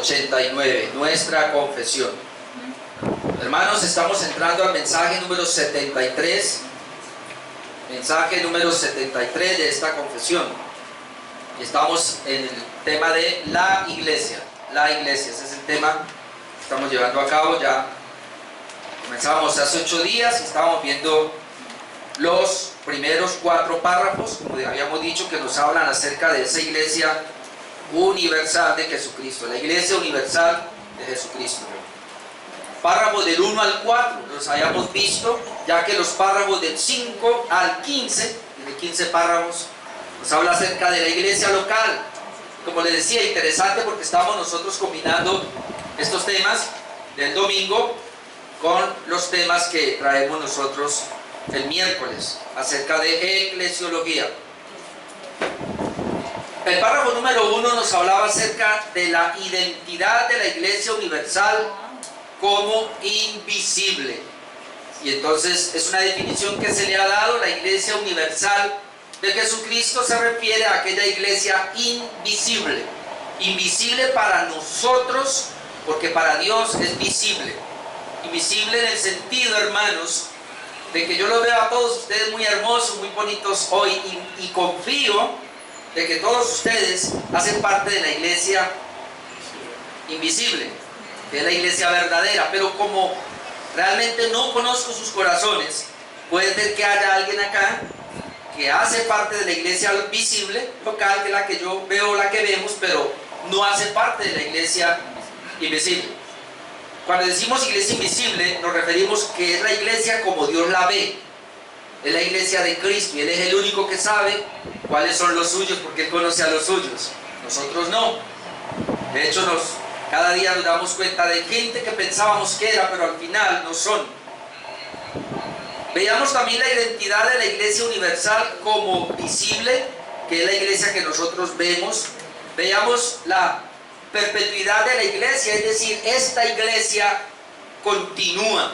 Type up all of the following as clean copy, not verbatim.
89, nuestra confesión. Hermanos, estamos entrando al mensaje número 73, mensaje número 73 de esta confesión. Y estamos en el tema de la iglesia, ese es el tema que estamos llevando a cabo. Ya comenzamos hace 8 días y estábamos viendo los primeros 4 párrafos, como habíamos dicho, que nos hablan acerca de esa iglesia universal de Jesucristo, la iglesia universal de Jesucristo. Párrafos del 1 al 4 los habíamos visto, ya que los párrafos del 5 al 15, de 15 párrafos, nos habla acerca de la iglesia local. Como les decía, interesante porque estamos nosotros combinando estos temas del domingo con los temas que traemos nosotros el miércoles acerca de eclesiología. El párrafo número 1 nos hablaba acerca de la identidad de la iglesia universal como invisible. Y entonces es una definición que se le ha dado. La iglesia universal de Jesucristo se refiere a aquella iglesia invisible. Invisible para nosotros, porque para Dios es visible. Invisible en el sentido, hermanos, de que yo los veo a todos ustedes muy hermosos, muy bonitos hoy, y confío de que todos ustedes hacen parte de la iglesia invisible, que es la iglesia verdadera. Pero como realmente no conozco sus corazones, puede ser que haya alguien acá que hace parte de la iglesia visible, local, que es la que yo veo, la que vemos, pero no hace parte de la iglesia invisible. Cuando decimos iglesia invisible, nos referimos que es la iglesia como Dios la ve. Es la iglesia de Cristo y Él es el único que sabe cuáles son los suyos, porque Él conoce a los suyos. Nosotros no. De hecho, cada día nos damos cuenta de gente que pensábamos que era, pero al final no son. Veamos también la identidad de la iglesia universal como visible, que es la iglesia que nosotros vemos. Veamos la perpetuidad de la iglesia, es decir, esta iglesia continúa.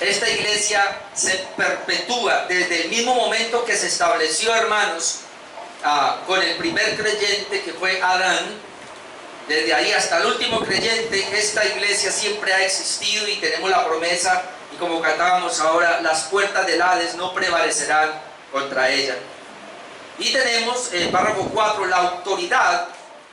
Esta iglesia se perpetúa desde el mismo momento que se estableció, hermanos, con el primer creyente que fue Adán. Desde ahí hasta el último creyente, esta iglesia siempre ha existido y tenemos la promesa, y como cantábamos ahora, las puertas del Hades no prevalecerán contra ella. Y tenemos en párrafo 4 la autoridad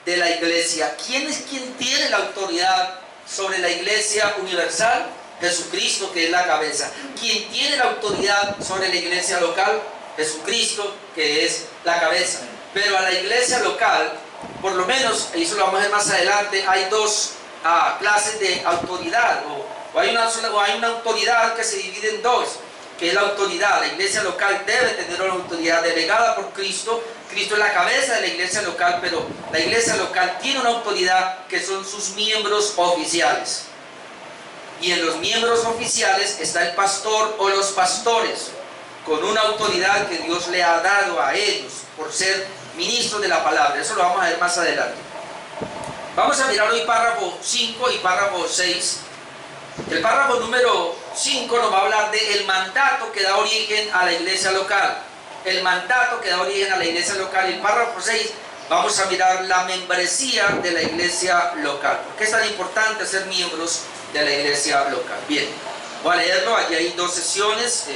de la iglesia. ¿Quién es quien tiene la autoridad sobre la iglesia universal? Jesucristo, que es la cabeza. ¿Quién tiene la autoridad sobre la iglesia local? Jesucristo, que es la cabeza. Pero a la iglesia local, por lo menos, y eso lo vamos a ver más adelante, hay 2 clases de autoridad, o hay una autoridad que se divide en 2, que es la autoridad. La iglesia local debe tener una autoridad delegada por Cristo. Cristo es la cabeza de la iglesia local, pero la iglesia local tiene una autoridad que son sus miembros oficiales. Y en los miembros oficiales está el pastor o los pastores, con una autoridad que Dios le ha dado a ellos por ser ministros de la palabra. Eso lo vamos a ver más adelante. Vamos a mirar hoy párrafo 5 y párrafo 6. El párrafo número 5 nos va a hablar del mandato que da origen a la iglesia local. El mandato que da origen a la iglesia local. Y el párrafo 6 vamos a mirar la membresía de la iglesia local. ¿Por qué es tan importante ser miembros de la iglesia local? Bien, voy a leerlo. Allí hay 3 sesiones,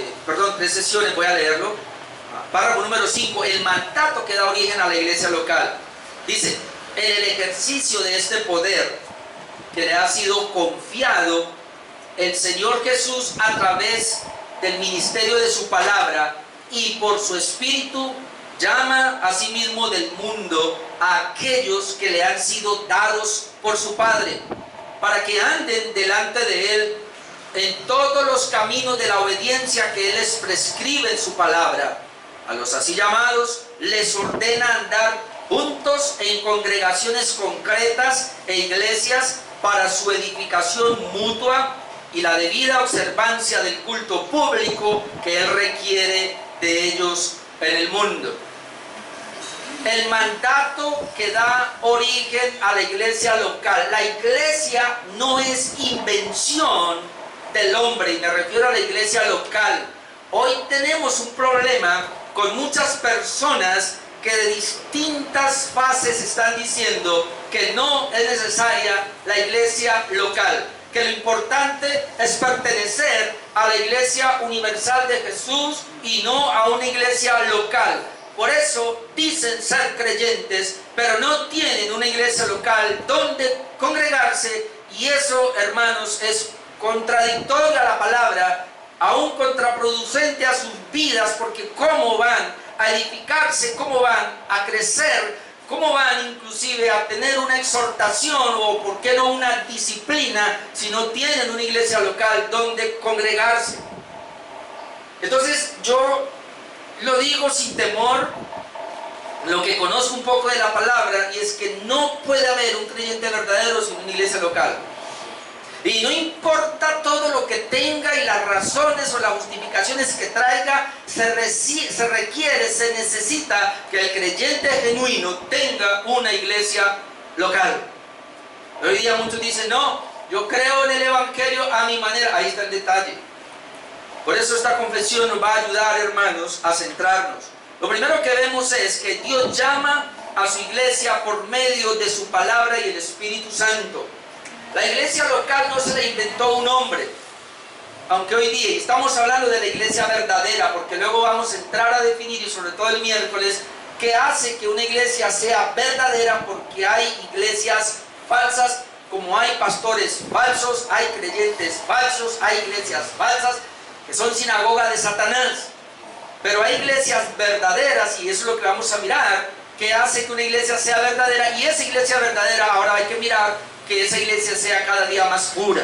voy a leerlo. Párrafo número 5, el mandato que da origen a la iglesia local. Dice: en el ejercicio de este poder que le ha sido confiado, el Señor Jesús, a través del ministerio de su palabra y por su Espíritu, llama a sí mismo del mundo a aquellos que le han sido dados por su Padre, para que anden delante de Él en todos los caminos de la obediencia que Él les prescribe en su palabra. A los así llamados les ordena andar juntos en congregaciones concretas e iglesias para su edificación mutua y la debida observancia del culto público que Él requiere de ellos en el mundo. El mandato que da origen a la iglesia local. La iglesia no es invención del hombre, y me refiero a la iglesia local. Hoy tenemos un problema con muchas personas que de distintas fases están diciendo que no es necesaria la iglesia local, que lo importante es pertenecer a la iglesia universal de Jesús y no a una iglesia local. Por eso dicen ser creyentes, pero no tienen una iglesia local donde congregarse, y eso, hermanos, es contradictorio a la palabra, aún contraproducente a sus vidas, porque cómo van a edificarse, cómo van a crecer, cómo van inclusive a tener una exhortación o por qué no una disciplina si no tienen una iglesia local donde congregarse. Entonces yo lo digo sin temor, lo que conozco un poco de la palabra, y es que no puede haber un creyente verdadero sin una iglesia local. Y no importa todo lo que tenga y las razones o las justificaciones que traiga, se requiere, se necesita que el creyente genuino tenga una iglesia local. Hoy día muchos dicen, no, yo creo en el evangelio a mi manera. Ahí está el detalle. Por eso esta confesión nos va a ayudar, hermanos, a centrarnos. Lo primero que vemos es que Dios llama a su iglesia por medio de su palabra y el Espíritu Santo. La iglesia local no se la inventó un hombre, aunque hoy día estamos hablando de la iglesia verdadera, porque luego vamos a entrar a definir, y sobre todo el miércoles, qué hace que una iglesia sea verdadera, porque hay iglesias falsas, como hay pastores falsos, hay creyentes falsos, hay iglesias falsas, que son sinagoga de Satanás. Pero hay iglesias verdaderas, y eso es lo que vamos a mirar, que hace que una iglesia sea verdadera, y esa iglesia verdadera ahora hay que mirar que esa iglesia sea cada día más pura,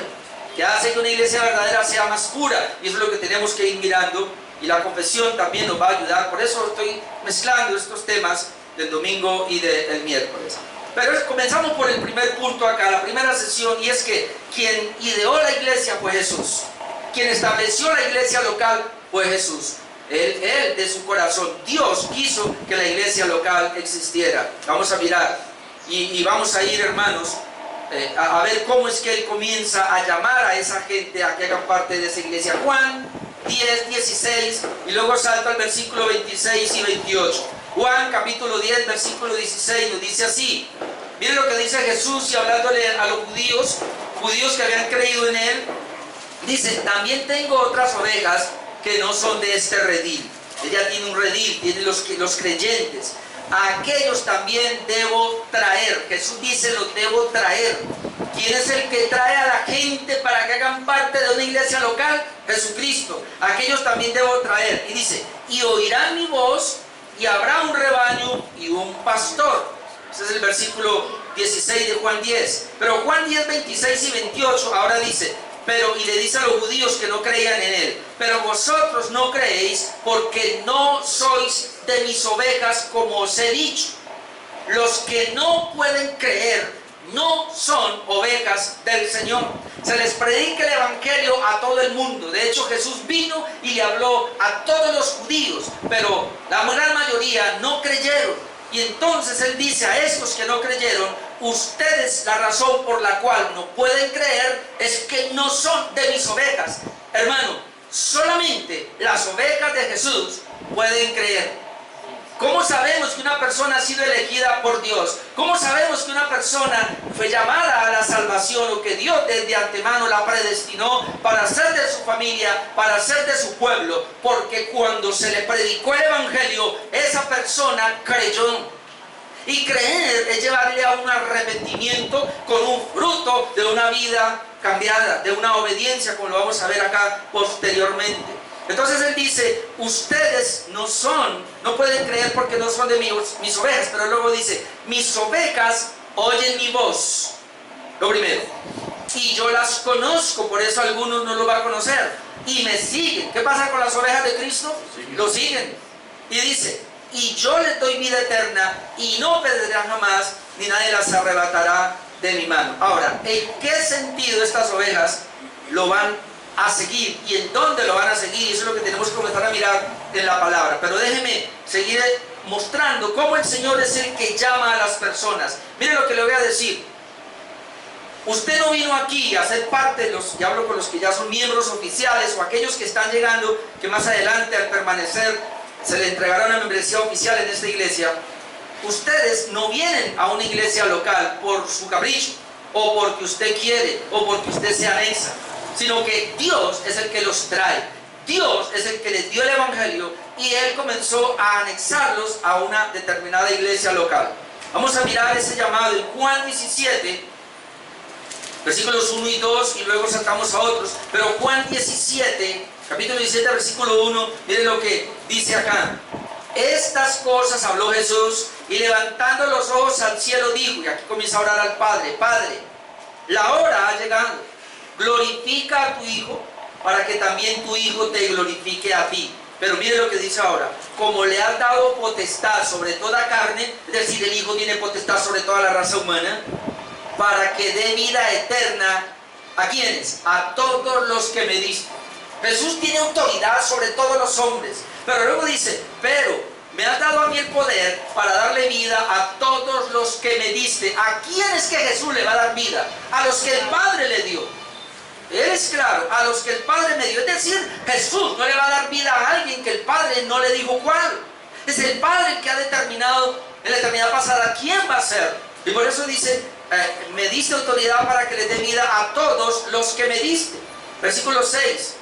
que hace que una iglesia verdadera sea más pura, y eso es lo que tenemos que ir mirando, y la confesión también nos va a ayudar. Por eso estoy mezclando estos temas del domingo y del miércoles. Pero comenzamos por el primer punto acá, la primera sesión, y es que quien ideó la iglesia fue Jesús, quien estableció la iglesia local fue Jesús. Él de su corazón, Dios quiso que la iglesia local existiera. Vamos a mirar y vamos a ir, hermanos, a ver cómo es que Él comienza a llamar a esa gente a que hagan parte de esa iglesia. Juan 10, 16, y luego salta al versículo 26 y 28. Juan capítulo 10, versículo 16 nos dice así. Miren lo que dice Jesús, y hablándole a los judíos que habían creído en Él, dice: también tengo otras ovejas que no son de este redil. Ella tiene un redil, tiene los creyentes. A aquellos también debo traer. Jesús dice, los debo traer. ¿Quién es el que trae a la gente para que hagan parte de una iglesia local? Jesucristo. Aquellos también debo traer. Y dice, y oirán mi voz, y habrá un rebaño y un pastor. Ese es el versículo 16 de Juan 10. Pero Juan 10, 26 y 28 ahora dice, y le dice a los judíos que no creían en Él, pero vosotros no creéis porque no sois de mis ovejas, como os he dicho. Los que no pueden creer no son ovejas del Señor. Se les predica el evangelio a todo el mundo. De hecho, Jesús vino y le habló a todos los judíos, pero la gran mayoría no creyeron. Y entonces Él dice a estos que no creyeron, ustedes, la razón por la cual no pueden creer es que no son de mis ovejas. Hermano, solamente las ovejas de Jesús pueden creer. ¿Cómo sabemos que una persona ha sido elegida por Dios? ¿Cómo sabemos que una persona fue llamada a la salvación, o que Dios desde antemano la predestinó para ser de su familia, para ser de su pueblo? Porque cuando se le predicó el evangelio, esa persona creyó. Y creer es llevarle a un arrepentimiento con un fruto de una vida cambiada, de una obediencia, como lo vamos a ver acá posteriormente. Entonces Él dice, ustedes no pueden creer porque no son de mis ovejas, pero luego dice, mis ovejas oyen mi voz. Lo primero, y yo las conozco, por eso algunos no lo van a conocer, y me siguen. ¿Qué pasa con las ovejas de Cristo? Lo siguen. Y dice, y yo les doy vida eterna, y no perderán jamás, ni nadie las arrebatará de mi mano. Ahora, ¿en qué sentido estas ovejas lo van a seguir? ¿Y en dónde lo van a seguir? Y eso es lo que tenemos que comenzar a mirar en la palabra. Pero déjeme seguir mostrando cómo el Señor es el que llama a las personas. Mire lo que le voy a decir. Usted no vino aquí a ser parte de los, y hablo con los que ya son miembros oficiales, o aquellos que están llegando, que más adelante al permanecer se le entregará una membresía oficial en esta iglesia. ustedes no vienen a una iglesia local por su capricho, o porque usted quiere, o porque usted se anexa, sino que Dios es el que los trae. Dios es el que les dio el evangelio y Él comenzó a anexarlos a una determinada iglesia local. Vamos a mirar ese llamado en Juan 17, versículos 1 y 2, y luego saltamos a otros. Pero Juan 17, capítulo 17, versículo 1, miren lo que dice acá. Estas cosas habló Jesús y levantando los ojos al cielo dijo, y aquí comienza a orar al Padre: Padre, la hora ha llegado, glorifica a tu Hijo, para que también tu Hijo te glorifique a ti. Pero mire lo que dice ahora: como le has dado potestad sobre toda carne, es decir, el Hijo tiene potestad sobre toda la raza humana, para que dé vida eterna, ¿a quiénes? A todos los que me diste. Jesús tiene autoridad sobre todos los hombres, pero luego dice: pero me has dado a mí el poder para darle vida a todos los que me diste. ¿A quién es que Jesús le va a dar vida? A los que el Padre le dio. Él es claro, a los que el Padre me dio. Es decir, Jesús no le va a dar vida a alguien que el Padre no le dijo cuál. Es el Padre el que ha determinado en la eternidad pasada quién va a ser. Y por eso dice: me diste autoridad para que le dé vida a todos los que me diste. Versículo 6.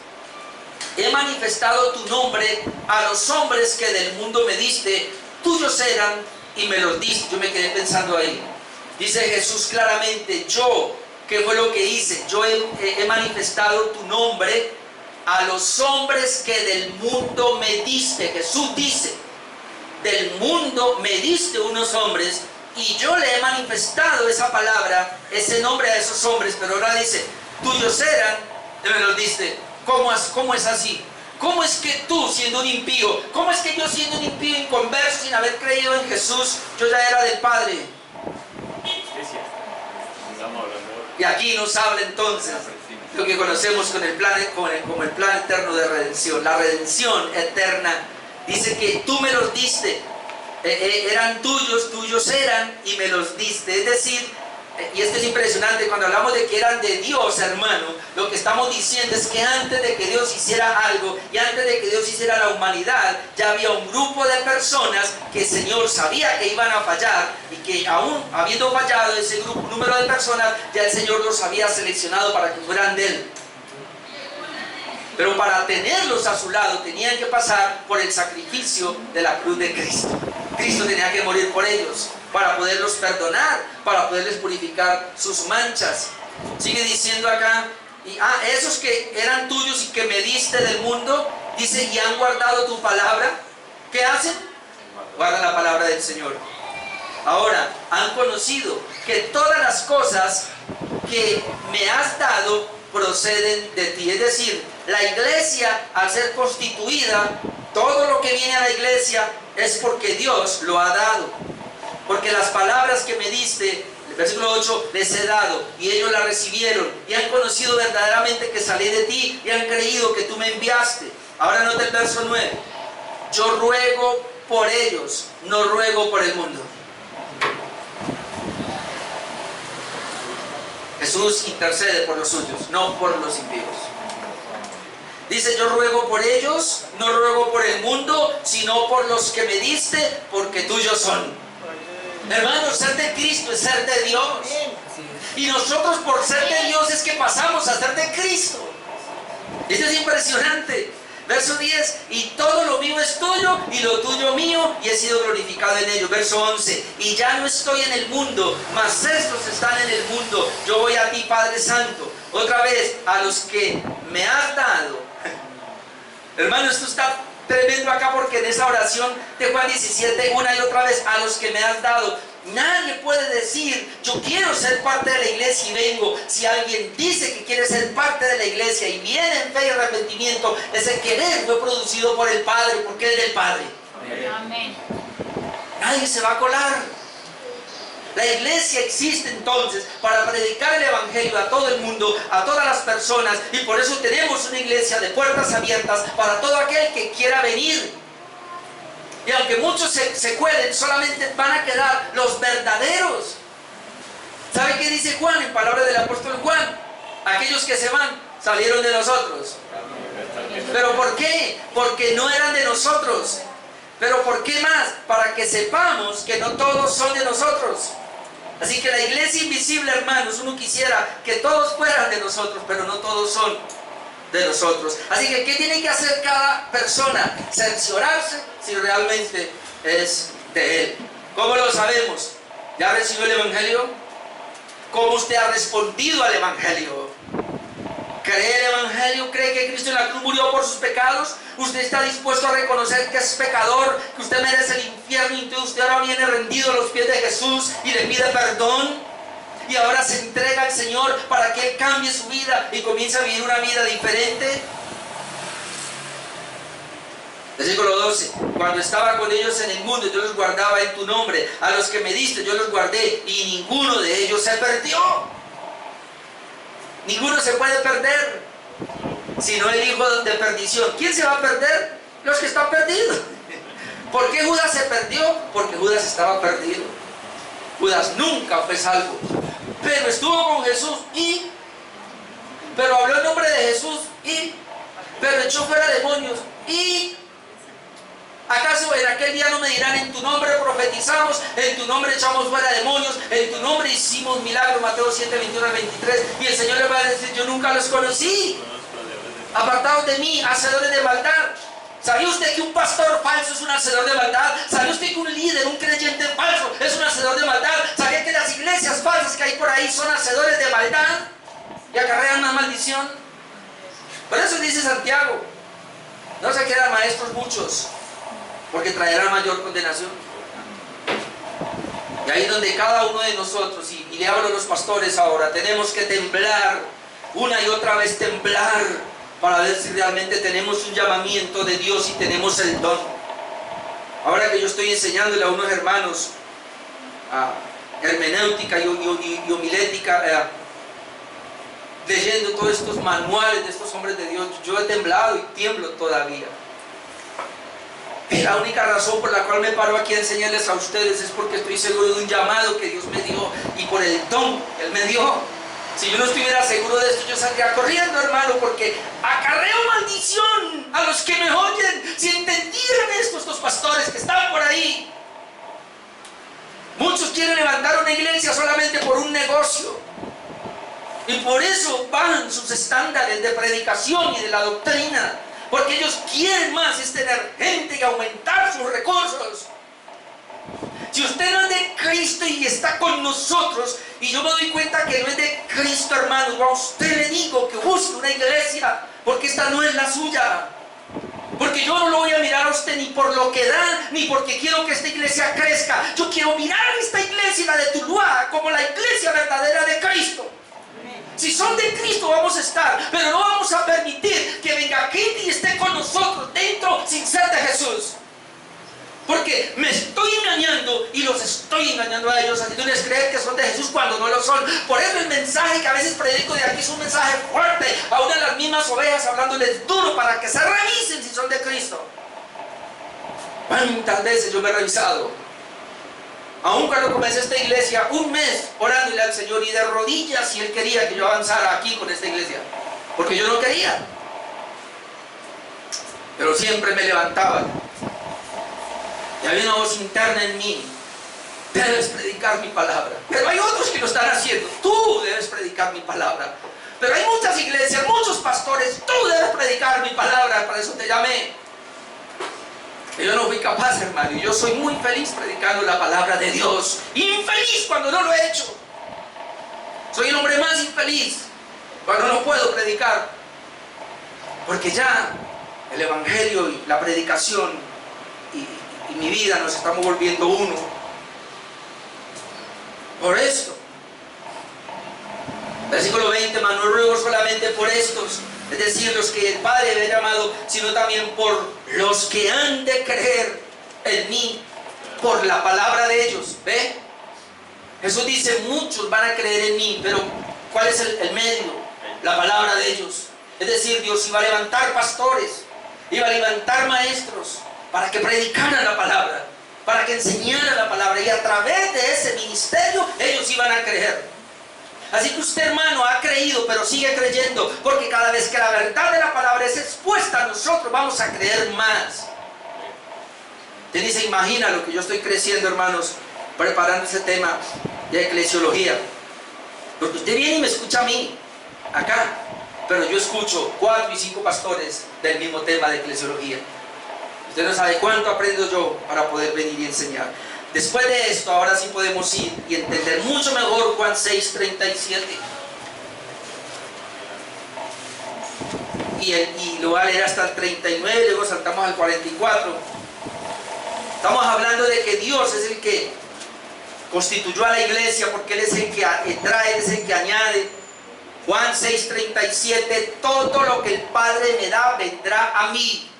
He manifestado tu nombre a los hombres que del mundo me diste, tuyos eran y me los diste. Yo me quedé pensando ahí. Dice Jesús claramente: yo, ¿qué fue lo que hice? Yo he manifestado tu nombre a los hombres que del mundo me diste. Jesús dice: del mundo me diste unos hombres y yo le he manifestado esa palabra, ese nombre a esos hombres. Pero ahora dice: tuyos eran y me los diste. ¿Cómo es así? ¿Cómo es que tú, siendo un impío, cómo es que yo, siendo un impío inconverso, sin haber creído en Jesús, yo ya era del Padre? Y aquí nos habla entonces lo que conocemos como el plan eterno de redención. La redención eterna dice que tú me los diste, eran tuyos, tuyos eran y me los diste. Es decir, y esto es impresionante, cuando hablamos de que eran de Dios, hermano, lo que estamos diciendo es que antes de que Dios hiciera algo y antes de que Dios hiciera la humanidad, ya había un grupo de personas que el Señor sabía que iban a fallar, y que aún habiendo fallado ese número de personas, ya el Señor los había seleccionado para que fueran de Él. Pero para tenerlos a su lado tenían que pasar por el sacrificio de la cruz de Cristo. Cristo tenía que morir por ellos para poderlos perdonar, para poderles purificar sus manchas. Sigue diciendo acá: esos que eran tuyos y que me diste del mundo, dice, y han guardado tu palabra. ¿Qué hacen? Guardan la palabra del Señor. Ahora, han conocido que todas las cosas que me has dado proceden de ti. Es decir, la iglesia, al ser constituida, todo lo que viene a la iglesia es porque Dios lo ha dado. Porque las palabras que me diste, el versículo 8, les he dado, y ellos las recibieron, y han conocido verdaderamente que salí de ti, y han creído que tú me enviaste. Ahora nota el verso 9. Yo ruego por ellos, no ruego por el mundo. Jesús intercede por los suyos, no por los impíos. Dice: yo ruego por ellos, no ruego por el mundo, sino por los que me diste, porque tuyos son. Hermanos, ser de Cristo es ser de Dios. Y nosotros, por ser de Dios, es que pasamos a ser de Cristo. Esto es impresionante. Verso 10: y todo lo mío es tuyo y lo tuyo mío, y he sido glorificado en ello. Verso 11: y ya no estoy en el mundo, mas estos están en el mundo. Yo voy a ti, Padre Santo. Otra vez: a los que me has dado. Hermano, esto está tremendo acá, porque en esa oración de Juan 17, una y otra vez: a los que me has dado. Nadie puede decir: yo quiero ser parte de la iglesia y vengo. Si alguien dice que quiere ser parte de la iglesia y viene en fe y arrepentimiento, ese querer fue producido por el Padre, porque es del Padre. Amén. Nadie se va a colar. La iglesia existe entonces para predicar el evangelio a todo el mundo, a todas las personas, y por eso tenemos una iglesia de puertas abiertas para todo aquel que quiera venir. Y aunque muchos se cuelen, solamente van a quedar los verdaderos. ¿Sabe qué dice Juan en palabras del apóstol Juan? Aquellos que se van salieron de nosotros. ¿Pero por qué? Porque no eran de nosotros. Pero ¿por qué más? Para que sepamos que no todos son de nosotros. Así que la iglesia invisible, hermanos, uno quisiera que todos fueran de nosotros, pero no todos son de nosotros. Así que ¿qué tiene que hacer cada persona? Cerciorarse si realmente es de Él. ¿Cómo lo sabemos? ¿Ya recibió el Evangelio? ¿Cómo usted ha respondido al Evangelio? ¿Cree el Evangelio? ¿Cree que Cristo en la cruz murió por sus pecados? ¿Usted está dispuesto a reconocer que es pecador, que usted merece el infierno y entonces usted ahora viene rendido a los pies de Jesús y le pide perdón? Y ahora se entrega al Señor para que Él cambie su vida y comience a vivir una vida diferente. Versículo 12. Cuando estaba con ellos en el mundo, yo los guardaba en tu nombre. A los que me diste, yo los guardé y ninguno de ellos se perdió. Ninguno se puede perder, sino el hijo de perdición. ¿Quién se va a perder? Los que están perdidos. ¿Por qué Judas se perdió? Porque Judas estaba perdido. Judas nunca fue salvo, pero estuvo con Jesús pero habló en nombre de Jesús pero echó fuera demonios ¿acaso en aquel día no me dirán en tu nombre profetizamos, en tu nombre echamos fuera demonios, en tu nombre hicimos milagros? Mateo 7, 21 al 23. Y el Señor les va a decir: yo nunca los conocí, apartados de mí, hacedores de maldad. ¿Sabía usted que un pastor falso es un hacedor de maldad? ¿Sabía usted que un líder, un creyente falso es un hacedor de maldad? ¿Sabía que las iglesias falsas que hay por ahí son hacedores de maldad y acarrean una maldición? Por eso dice Santiago: no se quedan maestros muchos, porque traerá mayor condenación. Y ahí donde cada uno de nosotros, y le hablo a los pastores ahora, tenemos que temblar, una y otra vez temblar, para ver si realmente tenemos un llamamiento de Dios y tenemos el don. Ahora que yo estoy enseñándole a unos hermanos hermenéutica y homilética, leyendo todos estos manuales de estos hombres de Dios, yo he temblado y tiemblo todavía. Y la única razón por la cual me paro aquí a enseñarles a ustedes es porque estoy seguro de un llamado que Dios me dio y por el don que Él me dio. Si yo no estuviera seguro de esto, yo saldría corriendo, hermano, porque acarreo maldición a los que me oyen. Si entendieran esto, estos pastores que están por ahí. Muchos quieren levantar una iglesia solamente por un negocio. Y por eso bajan sus estándares de predicación y de la doctrina. Porque ellos quieren más, es tener gente y aumentar sus recursos. Si usted no es de Cristo y está con nosotros, y yo me doy cuenta que no es de Cristo, hermanos, a usted le digo que busque una iglesia, porque esta no es la suya. Porque yo no lo voy a mirar a usted ni por lo que da, ni porque quiero que esta iglesia crezca. Yo quiero mirar a esta iglesia, la de Tuluá, como la iglesia verdadera de Cristo. Si son de Cristo vamos a estar, pero no vamos a permitir que venga gente y esté con nosotros dentro sin ser de Jesús. Porque me estoy engañando y los estoy engañando a ellos, haciéndoles creer que son de Jesús cuando no lo son. Por eso el mensaje que a veces predico de aquí es un mensaje fuerte a una de las mismas ovejas, hablándoles duro para que se revisen si son de Cristo. ¿Cuántas veces yo me he revisado? Aún cuando comencé esta iglesia, un mes orándole al Señor y de rodillas, si Él quería que yo avanzara aquí con esta iglesia, porque yo no quería, pero siempre me levantaba y había una voz interna en mí: debes predicar mi palabra. Pero hay otros que lo están haciendo: tú debes predicar mi palabra. Pero hay muchas iglesias, muchos pastores: tú debes predicar mi palabra, para eso te llamé. Y yo no fui capaz, hermano, y yo soy muy feliz predicando la palabra de Dios. Infeliz cuando no lo he hecho. Soy el hombre más infeliz cuando no puedo predicar, porque ya el evangelio y la predicación y mi vida nos estamos volviendo uno. Por esto, versículo 20: mas no ruego solamente por estos, es decir, los que el Padre me ha llamado, sino también por los que han de creer en mí por la palabra de ellos. ¿Ve? Jesús dice: muchos van a creer en mí, pero ¿cuál es el medio? La palabra de ellos. Es decir, Dios iba a levantar pastores, iba a levantar maestros para que predicaran la palabra, para que enseñaran la palabra, y a través de ese ministerio ellos iban a creer. Así que usted, hermano, ha creído, pero sigue creyendo, porque cada vez que la verdad de la palabra es expuesta a nosotros, vamos a creer más. Usted ni se imagina lo que yo estoy creciendo, hermanos, preparando ese tema de eclesiología. Porque usted viene y me escucha a mí, acá, pero yo escucho 4 y 5 pastores del mismo tema de eclesiología. Usted no sabe cuánto aprendo yo para poder venir y enseñar. Después de esto, ahora sí podemos ir y entender mucho mejor Juan 6:37. Y lo voy a leer hasta el 39, luego saltamos al 44. Estamos hablando de que Dios es el que constituyó a la iglesia, porque Él es el que trae, Él es el que añade. Juan 6:37, todo lo que el Padre me da vendrá a mí,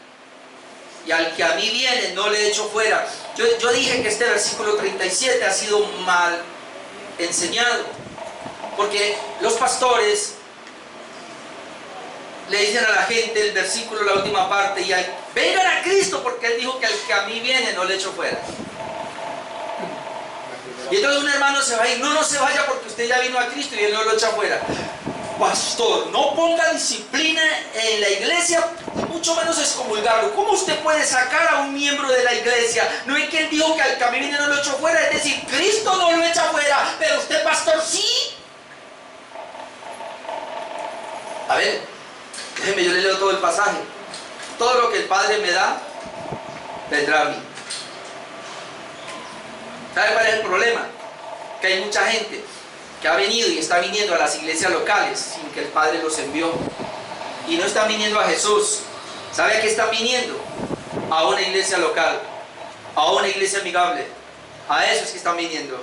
y al que a mí viene no le echo fuera. Yo dije que este versículo 37 ha sido mal enseñado, porque los pastores le dicen a la gente el versículo, la última parte, y vengan a Cristo, porque Él dijo que al que a mí viene no le echo fuera. Y entonces un hermano se va a ir. No se vaya, porque usted ya vino a Cristo y Él no lo echa fuera. Pastor, no ponga disciplina en la iglesia, mucho menos excomulgarlo. ¿Cómo usted puede sacar a un miembro de la iglesia? No es que Él dijo que al que a mí viene no lo echó fuera, es decir, Cristo no lo echa fuera, pero usted, pastor, sí. A ver, déjeme, yo le leo todo el pasaje. Todo lo que el Padre me da, vendrá a mí. ¿Sabe cuál es el problema? Que hay mucha gente que ha venido y está viniendo a las iglesias locales sin que el Padre los envió, y no están viniendo a Jesús. ¿Sabe a qué están viniendo? A una iglesia local, a una iglesia amigable. A eso es que están viniendo.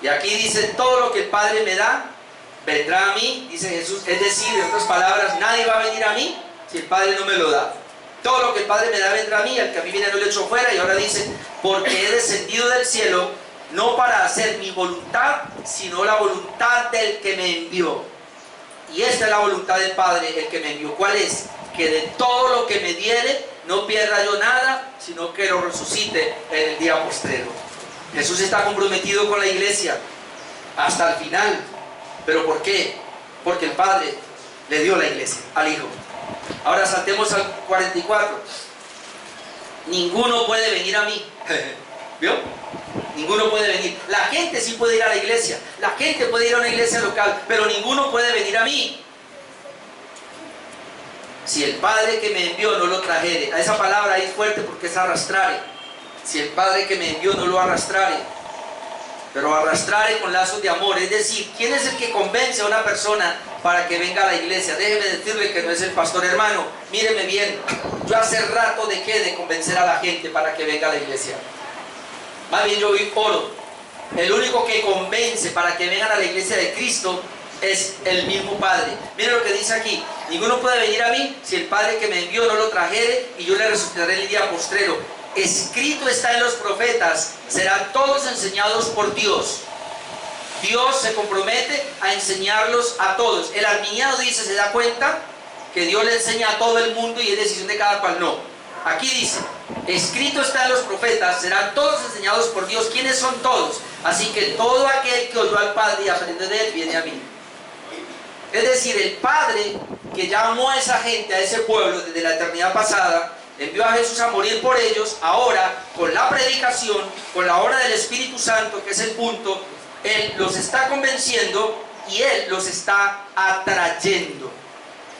Y aquí dice, todo lo que el Padre me da, vendrá a mí, dice Jesús. Es decir, en otras palabras, nadie va a venir a mí si el Padre no me lo da. Todo lo que el Padre me da vendrá a mí, al que a mí viene no le echo fuera. Y ahora dice, porque he descendido del cielo, no para hacer mi voluntad, sino la voluntad del que me envió. Y esta es la voluntad del Padre, el que me envió. ¿Cuál es? Que de todo lo que me diere, no pierda yo nada, sino que lo resucite en el día postrero. Jesús está comprometido con la iglesia hasta el final. ¿Pero por qué? Porque el Padre le dio la iglesia al Hijo. Ahora saltemos al 44. Ninguno puede venir a mí. ¿Vio? Ninguno puede venir. La gente sí puede ir a la iglesia. La gente puede ir a una iglesia local, pero ninguno puede venir a mí si el Padre que me envió no lo trajere. A esa palabra ahí es fuerte porque es arrastrare. Si el Padre que me envió no lo arrastrare. Pero arrastrare con lazos de amor. Es decir, ¿quién es el que convence a una persona para que venga a la iglesia? Déjeme decirle que no es el pastor, hermano. Míreme bien. Yo hace rato dejé de convencer a la gente para que venga a la iglesia. Más bien yo oro. El único que convence para que vengan a la iglesia de Cristo es el mismo Padre. Mira lo que dice aquí: ninguno puede venir a mí si el Padre que me envió no lo trajere, y yo le resucitaré en el día postrero. Escrito está en los profetas, serán todos enseñados por Dios. Dios se compromete a enseñarlos a todos. El arminiano dice, se da cuenta que Dios le enseña a todo el mundo y es decisión de cada cual. No. Aquí dice, escrito está en los profetas, serán todos enseñados por Dios. ¿Quiénes son todos? Así que todo aquel que oyó al Padre y aprende de Él, viene a mí. Es decir, el Padre que llamó a esa gente, a ese pueblo desde la eternidad pasada, envió a Jesús a morir por ellos. Ahora, con la predicación, con la obra del Espíritu Santo, que es el punto, Él los está convenciendo y Él los está atrayendo.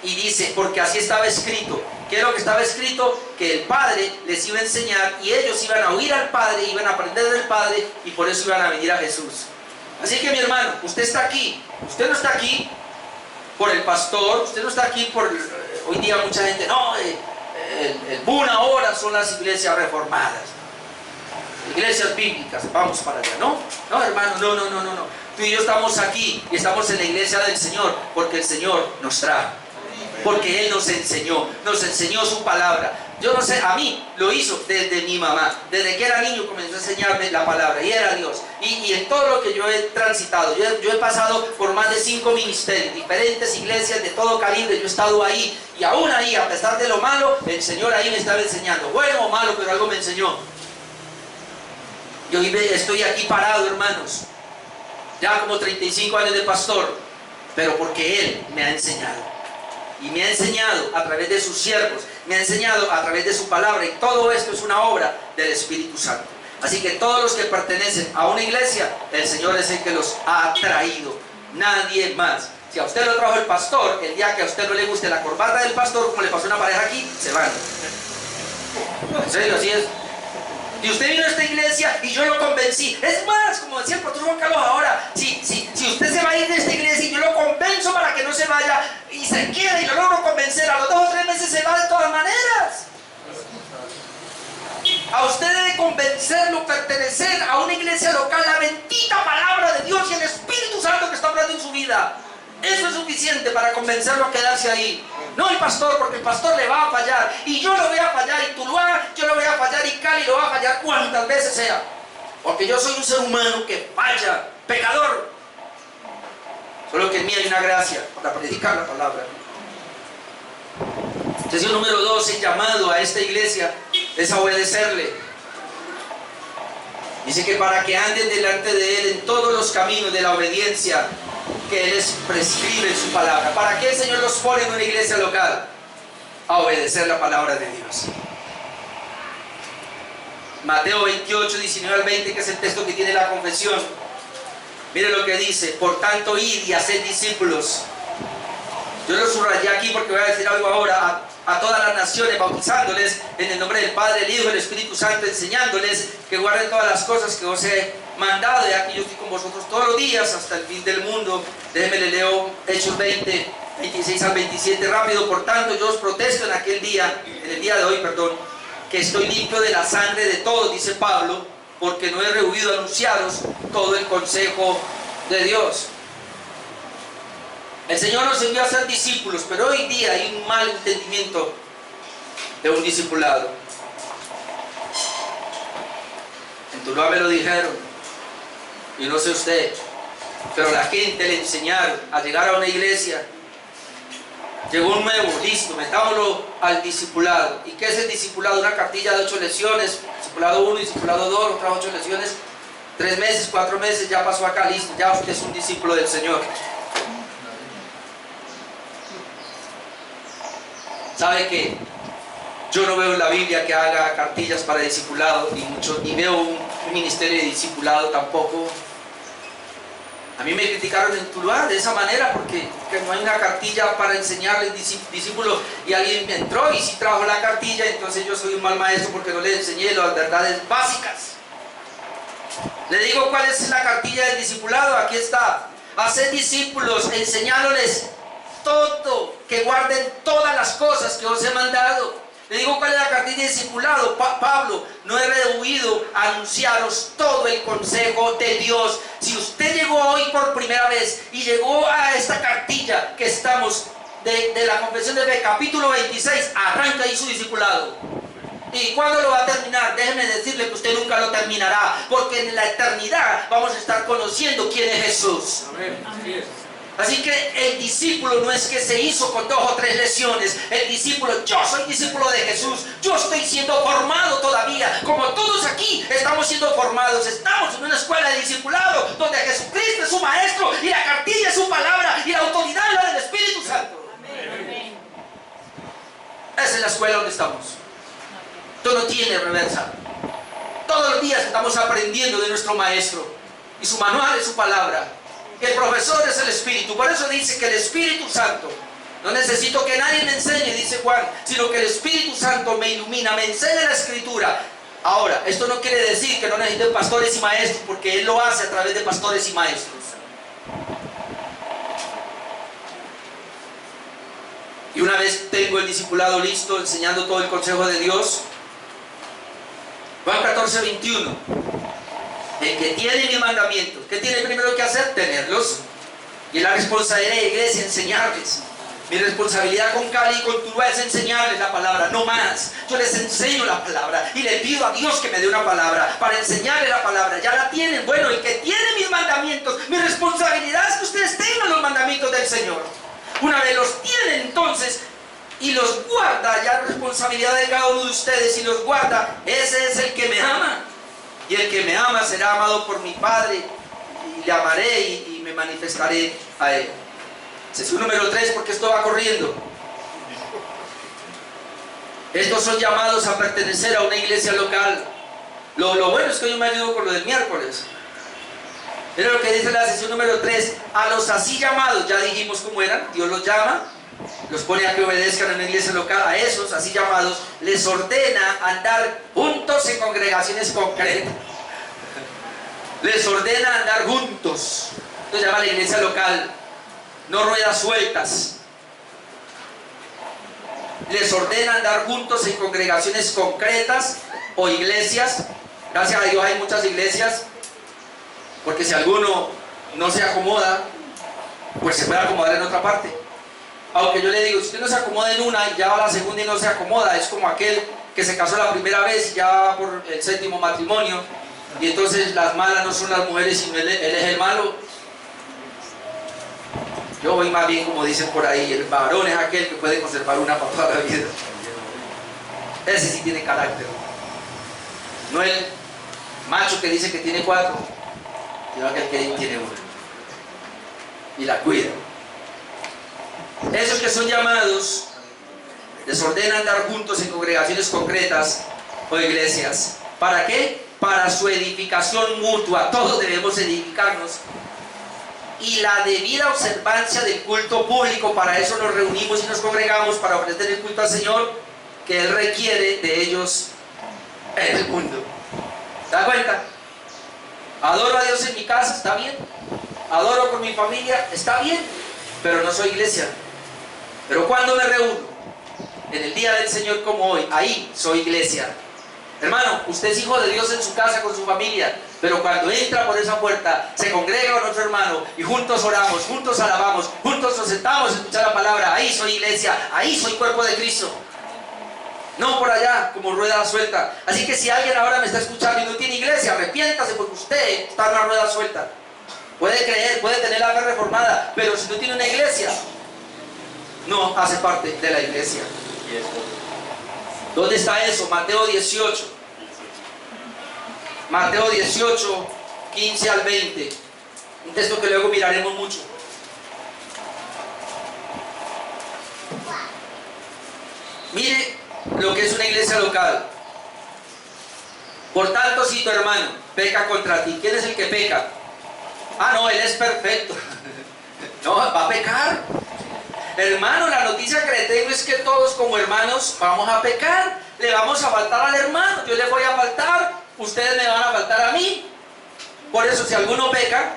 Y dice, porque así estaba escrito. ¿Qué es lo que estaba escrito? Que el Padre les iba a enseñar y ellos iban a oír al Padre, iban a aprender del Padre, y por eso iban a venir a Jesús. Así que, mi hermano, usted está aquí. Usted no está aquí por el pastor, usted no está aquí por... Hoy día mucha gente, no, el boom ahora son las iglesias reformadas, iglesias bíblicas, vamos para allá. No, hermano, no. Tú y yo estamos aquí y estamos en la iglesia del Señor porque el Señor nos trajo, porque Él nos enseñó su palabra. Yo no sé, a mí lo hizo desde mi mamá. Desde que era niño comenzó a enseñarme la palabra y era Dios. Y en todo lo que yo he transitado, yo he pasado por más de 5 ministerios, diferentes iglesias de todo calibre. Yo he estado ahí, y aún ahí, a pesar de lo malo, el Señor ahí me estaba enseñando. Bueno o malo, pero algo me enseñó. Yo estoy aquí parado, hermanos, ya como 35 años de pastor, pero porque Él me ha enseñado. y me ha enseñado a través de sus siervos, me ha enseñado a través de su palabra, y todo esto es una obra del Espíritu Santo. Así que todos los que pertenecen a una iglesia, el Señor es el que los ha traído, nadie más. Si a usted lo trajo el pastor, el día que a usted no le guste la corbata del pastor, como le pasó a una pareja aquí, se van. En serio, así es. Y usted vino a esta iglesia y yo lo convencí. Es más, como decía el pastor Juan Carlos ahora, si usted se va a ir de esta iglesia y yo lo convenzo para que no se vaya y se queda y lo logro convencer, a los 2 o 3 meses se va de todas maneras. A usted debe convencerlo, pertenecer a una iglesia local, la bendita palabra de Dios y el Espíritu Santo que está hablando en su vida. Eso es suficiente para convencerlo a quedarse ahí. No el pastor, porque el pastor le va a fallar, y yo lo voy a fallar, y Tuluá yo lo voy a fallar, y Cali lo va a fallar cuantas veces sea, porque yo soy un ser humano que falla, pecador. Solo que en mí hay una gracia para predicar la palabra. Sesión número 2, el llamado a esta iglesia es a obedecerle. Dice que para que anden delante de Él en todos los caminos de la obediencia que Él les prescribe en su palabra. ¿Para qué el Señor los pone en una iglesia local? A obedecer la palabra de Dios. Mateo 28, 19 al 20, que es el texto que tiene la confesión. Mire lo que dice: por tanto, id y haced discípulos. Yo lo subrayé aquí porque voy a decir algo ahora. A todas las naciones, bautizándoles en el nombre del Padre, el Hijo y el Espíritu Santo, enseñándoles que guarden todas las cosas que os he mandado. Y aquí yo estoy con vosotros todos los días hasta el fin del mundo. Déjenme le leo Hechos 20, 26 al 27 rápido. Por tanto, yo os protesto en el día de hoy, que estoy limpio de la sangre de todos, dice Pablo, porque no he rehuido anunciaros todo el consejo de Dios. El Señor nos envió a ser discípulos, pero hoy día hay un mal entendimiento de un discipulado. En Tuluá me lo dijeron, y no sé usted, pero la gente le enseñaron a llegar a una iglesia. Llegó un nuevo, listo, metámoslo al discipulado. ¿Y qué es el discipulado? Una cartilla de 8 lecciones, discipulado 1, discipulado 2, otras 8 lecciones, 3 meses, 4 meses, ya pasó acá, listo, ya usted es un discípulo del Señor. ¿Sabe que yo no veo en la Biblia que haga cartillas para discipulado, ni veo un ministerio de discipulado tampoco? A mí me criticaron en Tuluá de esa manera porque no hay una cartilla para enseñarle discípulos, y alguien me entró y sí trajo la cartilla, entonces yo soy un mal maestro porque no le enseñé las verdades básicas. Le digo cuál es la cartilla del discipulado, aquí está: haced discípulos, enseñándoles todo, que guarden todas las cosas que os he mandado. Le digo cuál es la cartilla de discipulado. Pablo: no he rehuido a anunciaros todo el consejo de Dios. Si usted llegó hoy por primera vez y llegó a esta cartilla que estamos de la confesión de fe, capítulo 26, arranca ahí su discipulado. ¿Y cuándo lo va a terminar? Déjeme decirle que usted nunca lo terminará, porque en la eternidad vamos a estar conociendo quién es Jesús. Amén. Así que el discípulo no es que se hizo con 2 o 3 lecciones. El discípulo, yo soy discípulo de Jesús, yo estoy siendo formado todavía, como todos aquí estamos siendo formados. Estamos en una escuela de discipulado donde Jesucristo es su maestro y la cartilla es su palabra y la autoridad es la del Espíritu Santo. Amén. Esa es la escuela donde estamos. Esto no tiene reversa. Todos los días estamos aprendiendo de nuestro maestro, y su manual es su palabra. El profesor es el Espíritu. Por eso dice que el Espíritu Santo, no necesito que nadie me enseñe, dice Juan, sino que el Espíritu Santo me ilumina, me enseña la Escritura. Ahora, esto no quiere decir que no necesiten pastores y maestros, porque Él lo hace a través de pastores y maestros. Y una vez tengo el discipulado listo, enseñando todo el consejo de Dios, Juan 14, 21. El que tiene mis mandamientos, ¿qué tiene primero que hacer? Tenerlos. Y la responsabilidad de la iglesia, enseñarles. Mi responsabilidad con Cali y con Tuluá es enseñarles la palabra, no más. Yo les enseño la palabra y le pido a Dios que me dé una palabra para enseñarles la palabra. Ya la tienen. Bueno, el que tiene mis mandamientos, mi responsabilidad es que ustedes tengan los mandamientos del Señor. Una vez los tienen, entonces, y los guarda, ya la responsabilidad de cada uno de ustedes, y los guarda, ese es el que me ama. Y el que me ama será amado por mi Padre, y le amaré y me manifestaré a Él. Sesión número 3, porque esto va corriendo. Estos son llamados a pertenecer a una iglesia local. Lo bueno es que yo me ayudo con lo del miércoles. Mira lo que dice la sesión número 3. A los así llamados, ya dijimos cómo eran. Dios los llama, los pone a que obedezcan en una iglesia local. A esos así llamados les ordena andar juntos en congregaciones concretas. Les ordena andar juntos. Esto se llama la iglesia local, no ruedas sueltas. Les ordena andar juntos en congregaciones concretas o iglesias. Gracias a Dios hay muchas iglesias, porque si alguno no se acomoda, pues se puede acomodar en otra parte. Aunque yo le digo, si usted no se acomoda en una y ya va a la segunda y no se acomoda, es como aquel que se casó la primera vez y ya va por el 7º matrimonio, y entonces las malas no son las mujeres, sino él es el malo. Yo voy más bien, como dicen por ahí, el varón es aquel que puede conservar una para toda la vida. Ese sí tiene carácter. No el macho que dice que tiene 4, sino aquel que tiene 1 y la cuida. Esos que son llamados les ordena andar juntos en congregaciones concretas o iglesias. ¿Para qué? Para su edificación mutua. Todos debemos edificarnos. Y la debida observancia del culto público. Para eso nos reunimos y nos congregamos, para ofrecer el culto al Señor que Él requiere de ellos en el mundo. ¿Se da cuenta? Adoro a Dios en mi casa, está bien. Adoro con mi familia, está bien. Pero no soy iglesia. Pero cuando me reúno en el día del Señor como hoy, ahí soy iglesia. Hermano, usted es hijo de Dios en su casa con su familia, pero cuando entra por esa puerta, se congrega con otro hermano y juntos oramos, juntos alabamos, juntos nos sentamos a escuchar la palabra. Ahí soy iglesia, ahí soy cuerpo de Cristo. No por allá, como rueda suelta. Así que si alguien ahora me está escuchando y no tiene iglesia, arrepiéntase, porque usted está en una rueda suelta. Puede creer, puede tener la fe reformada, pero si no tiene una iglesia, no hace parte de la iglesia. ¿Dónde está eso? Mateo 18. Mateo 18, 15 al 20. Un texto que luego miraremos mucho. Mire lo que es una iglesia local. Por tanto, si tu hermano peca contra ti, ¿quién es el que peca? Ah, no, él es perfecto. No, va a pecar. Hermano, la noticia que le tengo es que todos como hermanos vamos a pecar. Le vamos a faltar al hermano. Yo le voy a faltar. Ustedes me van a faltar a mí. Por eso, si alguno peca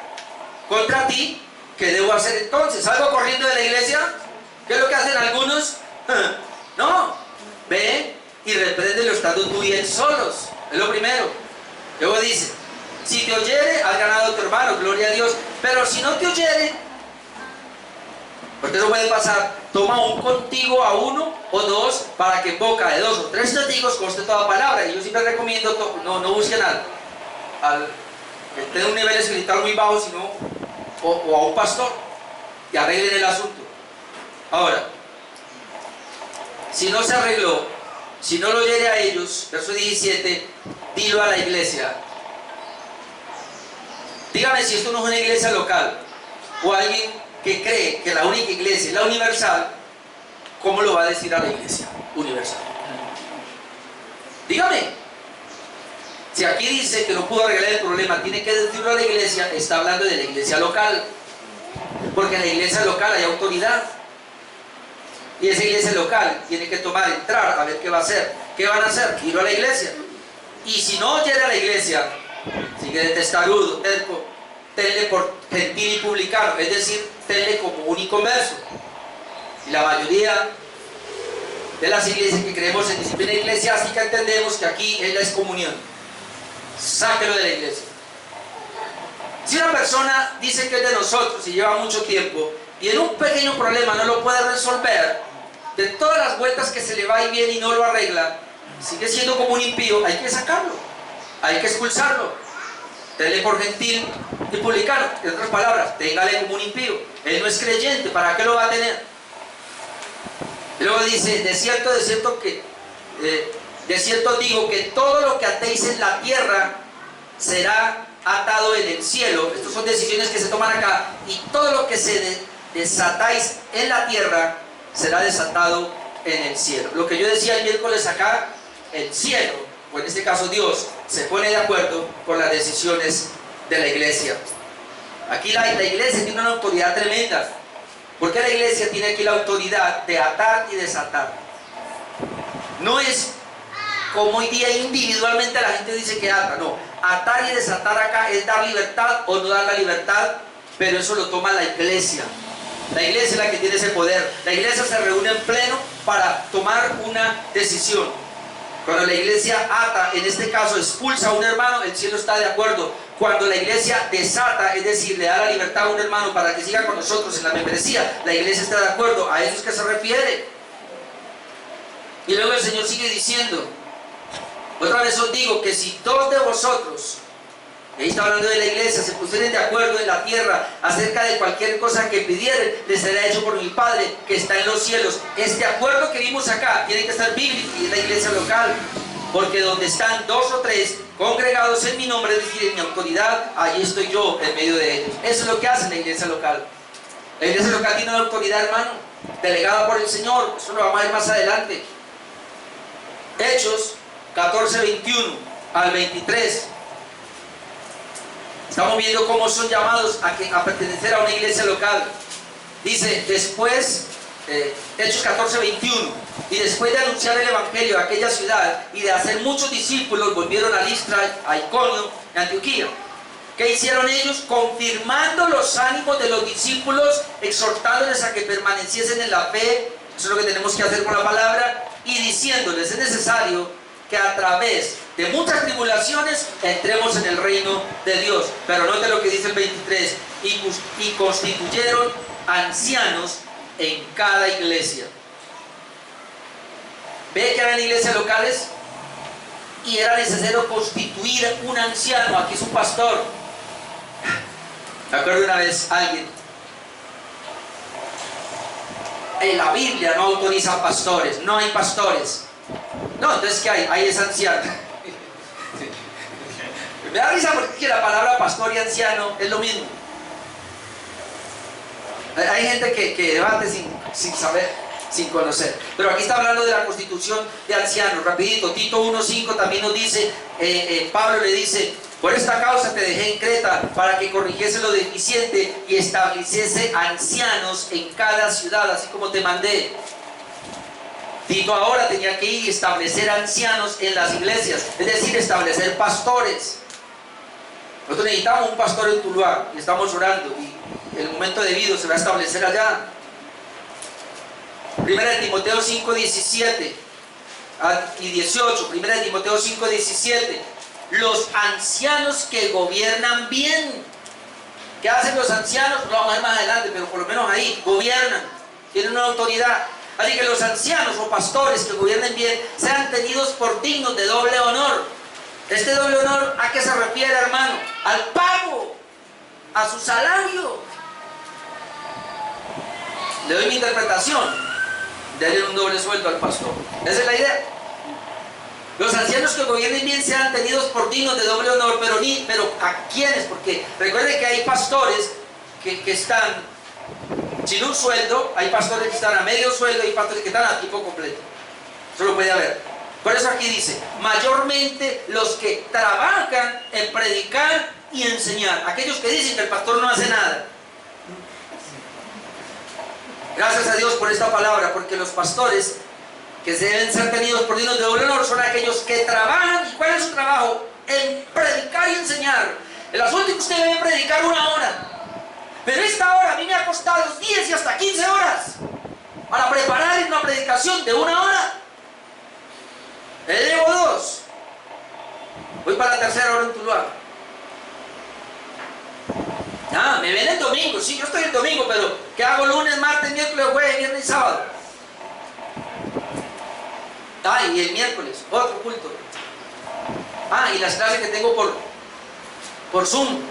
contra ti, ¿qué debo hacer entonces? ¿Salgo corriendo de la iglesia? ¿Qué es lo que hacen algunos? No. Ven y repréndelo estando tú y él solos. Es lo primero. Luego dice, si te oyere, has ganado a tu hermano, gloria a Dios. Pero si no te oyere, porque eso puede pasar, toma un contigo a 1 o 2 para que en boca de 2 o 3 testigos conste toda palabra. Y yo siempre recomiendo, no busquen al que esté en un nivel espiritual muy bajo, sino o a un pastor, y arreglen el asunto. Ahora, si no se arregló, si no lo oyere a ellos, verso 17, dilo a la iglesia. Dígame si esto no es una iglesia local o alguien que cree que la única iglesia es la universal, ¿cómo lo va a decir a la iglesia universal? Dígame. Si aquí dice que no pudo arreglar el problema, tiene que decirlo a la iglesia, está hablando de la iglesia local. Porque en la iglesia local hay autoridad. Y esa iglesia local tiene que entrar a ver qué va a hacer. ¿Qué van a hacer? Ir a la iglesia. Y si no llega a la iglesia, sigue de testarudo, terco, tenle por gentil y publicano, es decir, tenle como un inconverso. Y la mayoría de las iglesias que creemos en disciplina eclesiástica entendemos que aquí es la excomunión. Sáquelo de la iglesia. Si una persona dice que es de nosotros y lleva mucho tiempo y en un pequeño problema no lo puede resolver, de todas las vueltas que se le va y viene y no lo arregla, sigue siendo como un impío, hay que sacarlo, hay que expulsarlo. Tenle por gentil y publicano, en otras palabras, téngale como un impío. Él no es creyente, ¿para qué lo va a tener? Y luego dice, de cierto digo que todo lo que atéis en la tierra será atado en el cielo. Estas son decisiones que se toman acá. Y todo lo que se desatáis en la tierra será desatado en el cielo. Lo que yo decía el miércoles acá, el cielo, o en este caso Dios, se pone de acuerdo con las decisiones de la iglesia. Aquí la iglesia tiene una autoridad tremenda. ¿Por qué la iglesia tiene aquí la autoridad de atar y desatar? No es como hoy día individualmente la gente dice que ata, no. Atar y desatar acá es dar libertad o no dar la libertad, pero eso lo toma la iglesia. La iglesia es la que tiene ese poder. La iglesia se reúne en pleno para tomar una decisión. Cuando la iglesia ata, en este caso expulsa a un hermano, el cielo está de acuerdo. Cuando la iglesia desata, es decir, le da la libertad a un hermano para que siga con nosotros en la membresía, la iglesia está de acuerdo. A eso es que se refiere. Y luego el Señor sigue diciendo, otra vez os digo que si dos de vosotros, ahí está hablando de la iglesia, se pusieren de acuerdo en la tierra acerca de cualquier cosa que pidieren, les será hecho por mi Padre que está en los cielos. Este acuerdo que vimos acá tiene que estar bíblico y en la iglesia local, porque donde están dos o tres congregados en mi nombre, es decir, en mi autoridad, allí estoy yo en medio de ellos. Eso es lo que hace la iglesia local. La iglesia local tiene una autoridad, hermano, delegada por el Señor. Eso lo vamos a ver más adelante. Hechos 14, 21 al 23. Estamos viendo cómo son llamados a pertenecer a una iglesia local. Dice, después, Hechos 14, 21, y después de anunciar el evangelio a aquella ciudad y de hacer muchos discípulos, volvieron a Listra, a Iconio y a Antioquía. ¿Qué hicieron ellos? Confirmando los ánimos de los discípulos, exhortándoles a que permaneciesen en la fe. Eso es lo que tenemos que hacer con la palabra. Y diciéndoles, es necesario que a través de muchas tribulaciones entremos en el reino de Dios. Pero note lo que dice el 23, y constituyeron ancianos en cada iglesia. ¿Ve que eran iglesias locales? Y era necesario constituir un anciano. Aquí es un pastor. Me acuerdo una vez alguien, en la Biblia no autoriza pastores, no hay pastores. No, entonces ¿qué hay? Ahí es anciano. Me da risa porque la palabra pastor y anciano es lo mismo. Hay gente que debate sin saber, sin conocer. Pero aquí está hablando de la constitución de ancianos. Rapidito, Tito 1:5 también nos dice, Pablo le dice, por esta causa te dejé en Creta, para que corrigiese lo deficiente y estableciese ancianos en cada ciudad, así como te mandé. Tito ahora tenía que ir y establecer ancianos en las iglesias, es decir, establecer pastores. Nosotros necesitamos un pastor en Tuluá y estamos orando, y el momento debido se va a establecer allá. Primera de Timoteo 5:17 y 18. Primera de Timoteo 5:17. Los ancianos que gobiernan bien. ¿Qué hacen los ancianos? Lo vamos a ver más adelante, pero por lo menos ahí gobiernan, tienen una autoridad. Así que los ancianos o pastores que gobiernen bien sean tenidos por dignos de doble honor. Este doble honor, ¿a qué se refiere, hermano? Al pago, a su salario. Le doy mi interpretación. Denle un doble sueldo al pastor. Esa es la idea. Los ancianos que gobiernen bien sean tenidos por dignos de doble honor, pero ¿a quiénes? Porque recuerden que hay pastores que están sin un sueldo, hay pastores que están a medio sueldo y hay pastores que están a tiempo completo. Eso lo puede haber. Por eso aquí dice, mayormente los que trabajan en predicar y enseñar. Aquellos que dicen que el pastor no hace nada. Gracias a Dios por esta palabra, porque los pastores que se deben ser tenidos por dignos de doble honor son aquellos que trabajan. ¿Y cuál es su trabajo? En predicar y enseñar. El asunto es que usted debe predicar 1 hora, pero esta hora a mí me ha costado 10 y hasta 15 horas para preparar una predicación de 1 hora. Le llevo 2. Voy para la 3.ª hora en Tuluá. Me ven el domingo. Sí, yo estoy el domingo, pero ¿qué hago lunes, martes, miércoles, jueves, viernes y sábado? Y el miércoles, otro culto. Y las clases que tengo por Zoom.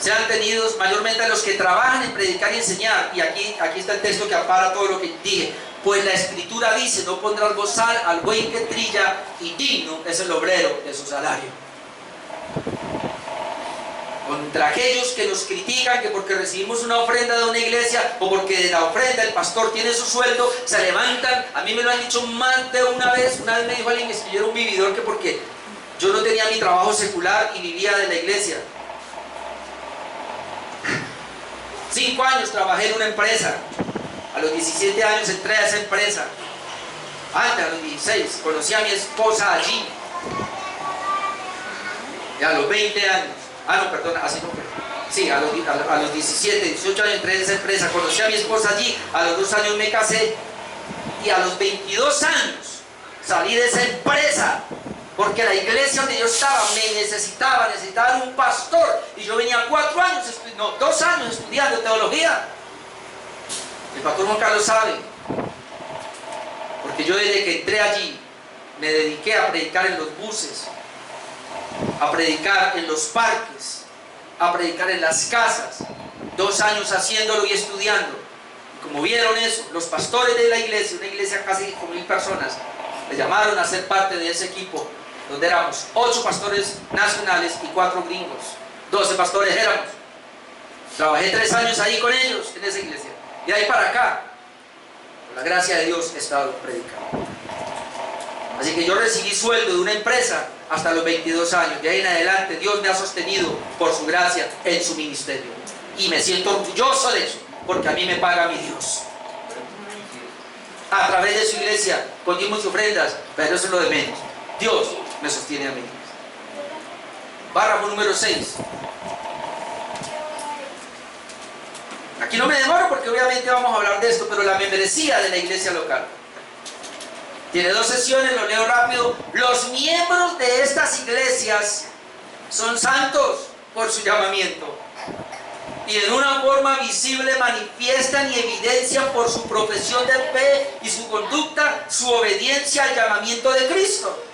Sean tenidos mayormente a los que trabajan en predicar y enseñar. Y aquí está el texto que ampara todo lo que dije. Pues la escritura dice, no pondrás bozal al buey que trilla, y digno es el obrero de su salario. contra aquellos que nos critican que porque recibimos una ofrenda de una iglesia o porque de la ofrenda el pastor tiene su sueldo, se levantan. A mí me lo han dicho más de una vez me dijo alguien que escribiera un vividor que porque yo no tenía mi trabajo secular y vivía de la iglesia. 5 años trabajé en una empresa, a los 17 años entré a esa empresa, antes a los 16, conocí a mi esposa allí, y a los 20 años, así no, sí, a los 17, 18 años entré en esa empresa, conocí a mi esposa allí, a los 2 años me casé, y a los 22 años salí de esa empresa, porque la iglesia donde yo estaba necesitaban un pastor, y yo venía 2 años estudiando teología. El pastor Juan Carlos sabe, porque yo desde que entré allí me dediqué a predicar en los buses, a predicar en los parques, a predicar en las casas, 2 años haciéndolo y estudiando. Y como vieron eso, los pastores de la iglesia, una iglesia casi con 1000 personas, me llamaron a ser parte de ese equipo, donde éramos 8 pastores nacionales y 4 gringos, 12 pastores éramos. Trabajé 3 años ahí con ellos, en esa iglesia, y de ahí para acá, por la gracia de Dios, he estado predicando. Así que yo recibí sueldo de una empresa hasta los 22 años. De ahí en adelante Dios me ha sostenido por su gracia en su ministerio. Y me siento orgulloso de eso, porque a mí me paga mi Dios. A través de su iglesia, con diezmos y ofrendas, pero eso es lo de menos. Dios me sostiene a mí. Párrafo número 6. Aquí no me demoro porque obviamente vamos a hablar de esto, pero la membresía de la iglesia local. Tiene 2 sesiones, lo leo rápido. Los miembros de estas iglesias son santos por su llamamiento y en una forma visible manifiestan y evidencian por su profesión de fe y su conducta su obediencia al llamamiento de Cristo,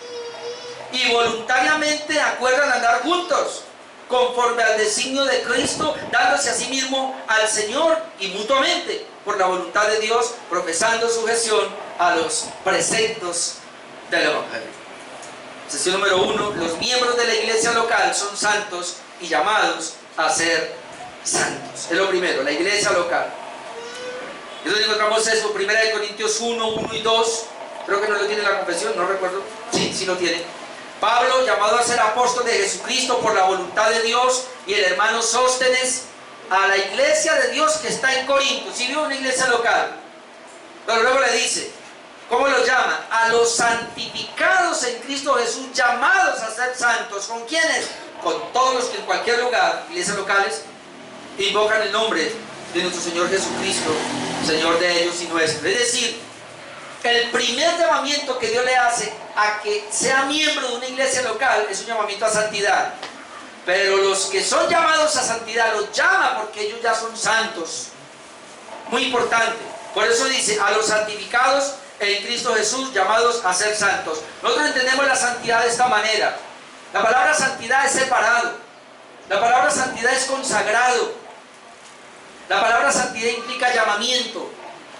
y voluntariamente acuerdan andar juntos conforme al designio de Cristo, dándose a sí mismo al Señor y mutuamente por la voluntad de Dios, profesando sujeción a los preceptos del Evangelio. Sesión número 1. Los miembros de la iglesia local son santos y llamados a ser santos. Es lo primero, la iglesia local. Y entonces encontramos eso, 1 Corintios 1, 1 y 2. Creo que no lo tiene la confesión, no recuerdo. Sí lo tiene. Pablo, llamado a ser apóstol de Jesucristo por la voluntad de Dios, y el hermano Sóstenes, a la iglesia de Dios que está en Corinto. Si vio una iglesia local, pero luego le dice, ¿cómo los llama? A los santificados en Cristo Jesús, llamados a ser santos. ¿Con quiénes? Con todos los que en cualquier lugar, iglesias locales, invocan el nombre de nuestro Señor Jesucristo, Señor de ellos y nuestro. Es decir, el primer llamamiento que Dios le hace a que sea miembro de una iglesia local es un llamamiento a santidad. Pero los que son llamados a santidad los llama porque ellos ya son santos. Muy importante. Por eso dice, a los santificados en Cristo Jesús, llamados a ser santos. Nosotros entendemos la santidad de esta manera. La palabra santidad es separado. La palabra santidad es consagrado. La palabra santidad implica llamamiento.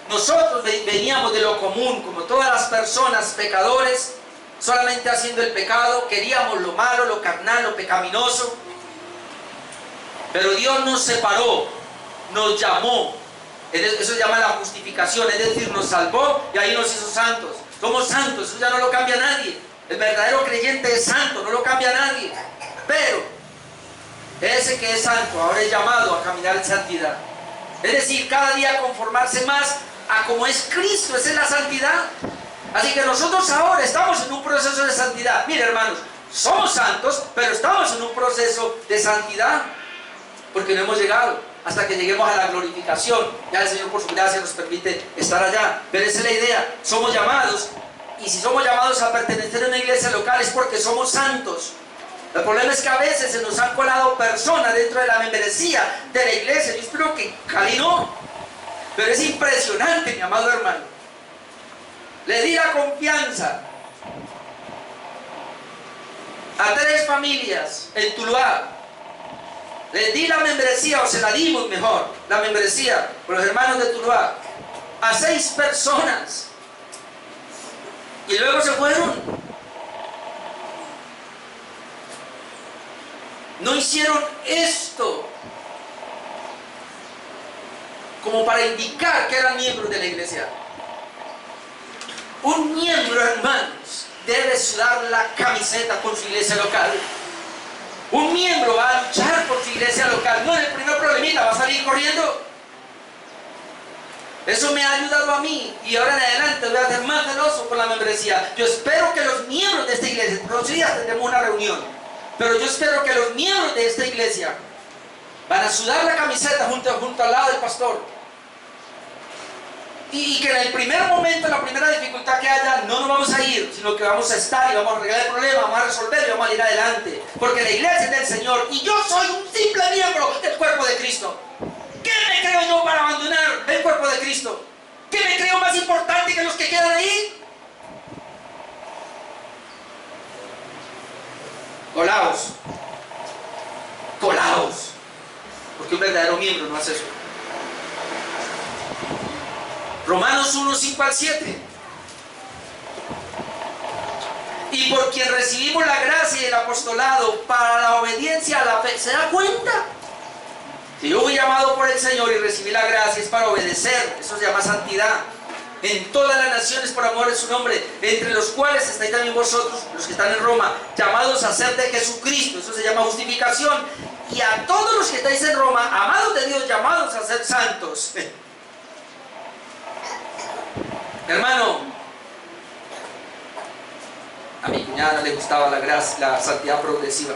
Nosotros veníamos de lo común, como todas las personas, pecadores, solamente haciendo el pecado, queríamos lo malo, lo carnal, lo pecaminoso. Pero Dios nos separó, nos llamó. Eso se llama la justificación, es decir, nos salvó y ahí nos hizo santos. Somos santos, eso ya no lo cambia nadie. El verdadero creyente es santo, no lo cambia nadie. Pero ese que es santo ahora es llamado a caminar en santidad. Es decir, cada día conformarse más a como es Cristo, esa es la santidad. Así que nosotros ahora estamos en un proceso de santidad. Mire, hermanos, somos santos, pero estamos en un proceso de santidad, porque no hemos llegado hasta que lleguemos a la glorificación. Ya el Señor por su gracia nos permite estar allá, pero esa es la idea. Somos llamados, y si somos llamados a pertenecer a una iglesia local es porque somos santos. El problema es que a veces se nos han colado personas dentro de la membresía de la iglesia. Yo espero que Cali no, pero es impresionante, mi amado hermano. Le di la confianza a 3 familias en Tuluá. Les di la membresía, o se la dimos mejor, la membresía por los hermanos de Tuluá, a 6 personas. Y luego se fueron. no hicieron esto como para indicar que eran miembros de la iglesia. Un miembro, hermanos, debe sudar la camiseta por su iglesia local. Un miembro va a luchar por su iglesia local. No en el primer problemita va a salir corriendo. Eso me ha ayudado a mí, y ahora en adelante voy a ser más celoso con la membresía. Yo espero que los miembros de esta iglesia, todos los días tendremos una reunión, pero yo espero que los miembros de esta iglesia van a sudar la camiseta junto al lado del pastor. Y que en el primer momento, en la primera dificultad que haya, no nos vamos a ir, sino que vamos a estar y vamos a arreglar el problema, vamos a resolverlo y vamos a ir adelante. Porque la iglesia es del Señor y yo soy un simple miembro del cuerpo de Cristo. ¿Qué me creo yo para abandonar el cuerpo de Cristo? ¿Qué me creo más importante que los que quedan ahí? Colaos. Colaos. Porque un verdadero miembro no hace eso. Romanos 1, 5 al 7. Y por quien recibimos la gracia y el apostolado para la obediencia a la fe. ¿Se da cuenta? Si yo fui llamado por el Señor y recibí la gracia, es para obedecer. Eso se llama santidad. En todas las naciones por amor de su nombre, entre los cuales estáis también vosotros, los que están en Roma, llamados a ser de Jesucristo. Eso se llama justificación. Y a todos los que estáis en Roma, amados de Dios, llamados a ser santos. Hermano, a mi cuñada le gustaba la gracia, la santidad progresiva.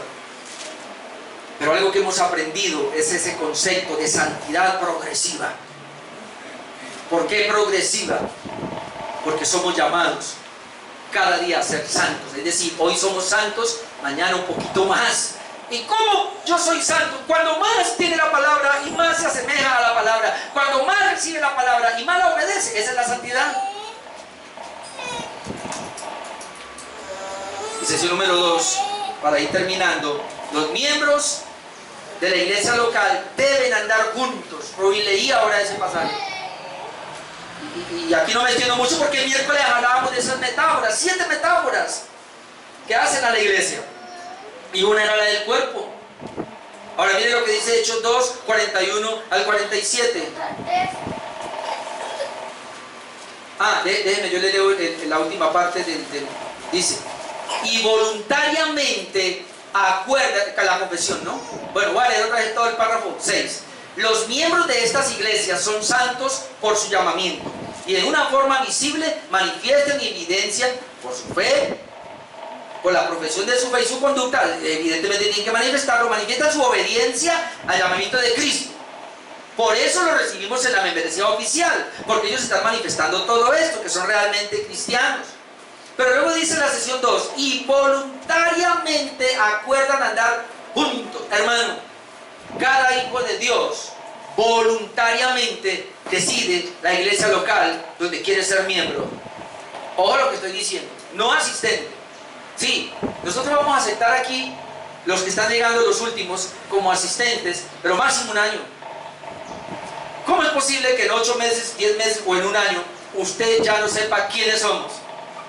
Pero algo que hemos aprendido es ese concepto de santidad progresiva. ¿Por qué progresiva? Porque somos llamados cada día a ser santos. Es decir, hoy somos santos, mañana un poquito más. ¿Y cómo yo soy santo? Cuando más tiene la palabra y más se asemeja a la palabra. Cuando más recibe la palabra y más la obedece. Esa es la santidad. Y sesión número 2, para ir terminando. Los miembros de la iglesia local deben andar juntos. Hoy leí ahora ese pasaje. Y aquí no me entiendo mucho porque el miércoles hablábamos de esas metáforas, 7 metáforas que hacen a la iglesia. Y una era la del cuerpo. Ahora mire lo que dice Hechos 2, 41 al 47. Déjeme, yo le leo la última parte dice, y voluntariamente acuerda, la confesión, ¿no? Bueno, voy a leer otra vez todo el párrafo 6. Los miembros de estas iglesias son santos por su llamamiento y en una forma visible manifiestan y evidencian por su fe, por la profesión de su fe y su conducta, evidentemente tienen que manifestarlo, manifiestan su obediencia al llamamiento de Cristo. Por eso lo recibimos en la membresía oficial, porque ellos están manifestando todo esto, que son realmente cristianos. Pero luego dice en la sesión 2, y voluntariamente acuerdan andar juntos. Hermano, cada hijo de Dios voluntariamente decide la iglesia local donde quiere ser miembro. Ojo lo que estoy diciendo, no asistente. Sí, nosotros vamos a aceptar aquí los que están llegando los últimos como asistentes, pero máximo un año. ¿Cómo es posible que en 8 meses, 10 meses o en un año usted ya no sepa quiénes somos,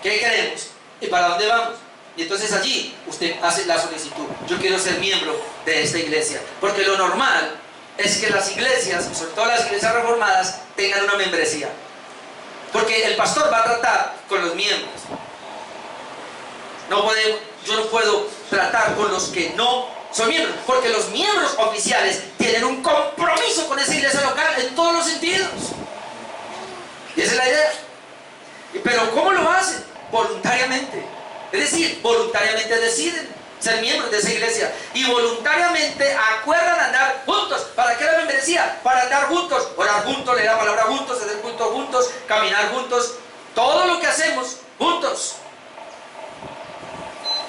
qué queremos y para dónde vamos? Y entonces allí usted hace la solicitud. Yo quiero ser miembro de esta iglesia. Porque lo normal es que las iglesias, sobre todo las iglesias reformadas, tengan una membresía. Porque el pastor va a tratar con los miembros. Yo no puedo tratar con los que no son miembros. Porque los miembros oficiales tienen un compromiso con esa iglesia local en todos los sentidos. Y esa es la idea. Pero ¿cómo lo hacen? Voluntariamente. Es decir, voluntariamente deciden ser miembros de esa iglesia y voluntariamente acuerdan andar juntos. ¿Para qué la membresía? Para andar juntos, orar juntos, leer la palabra juntos, hacer culto juntos, caminar juntos, todo lo que hacemos juntos.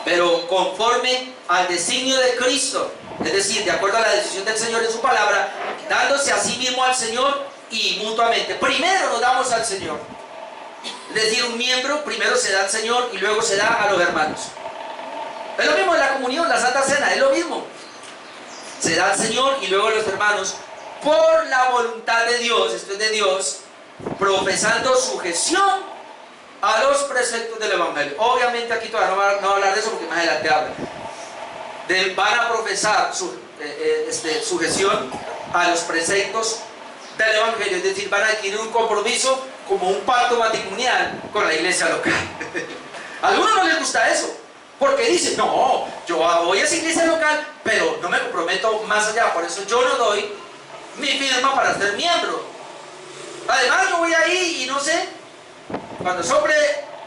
Pero conforme al designio de Cristo, es decir, de acuerdo a la decisión del Señor en su palabra, dándose a sí mismo al Señor y mutuamente. Primero nos damos al Señor. Es decir, un miembro primero se da al Señor y luego se da a los hermanos. Es lo mismo en la comunión, la Santa Cena, es lo mismo. Se da al Señor y luego a los hermanos por la voluntad de Dios, esto es de Dios, profesando sujeción a los preceptos del Evangelio. Obviamente aquí todavía no voy a hablar de eso porque más adelante habla. van a profesar sujeción a los preceptos del Evangelio, es decir, van a adquirir un compromiso como un pacto matrimonial con la iglesia local. A algunos no les gusta eso, porque dicen, no, yo voy a esa iglesia local, pero no me comprometo más allá, por eso yo no doy mi firma para ser miembro. Además, yo voy ahí y no sé, cuando sople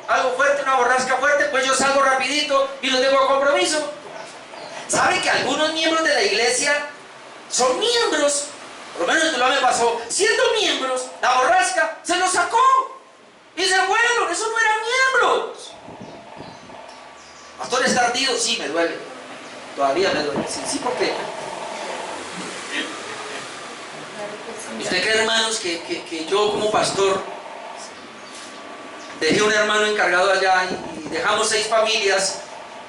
algo fuerte, una borrasca fuerte, pues yo salgo rapidito y no tengo compromiso. ¿Saben que algunos miembros de la iglesia son miembros? Por lo menos esto me pasó. Siendo miembros, la borrasca se los sacó y se fueron. Esos no eran miembros. Pastor, ¿está ardido? Sí, me duele. Todavía me duele. Sí, ¿por qué? ¿Usted cree, hermanos, que yo como pastor dejé un hermano encargado allá y dejamos 6 familias,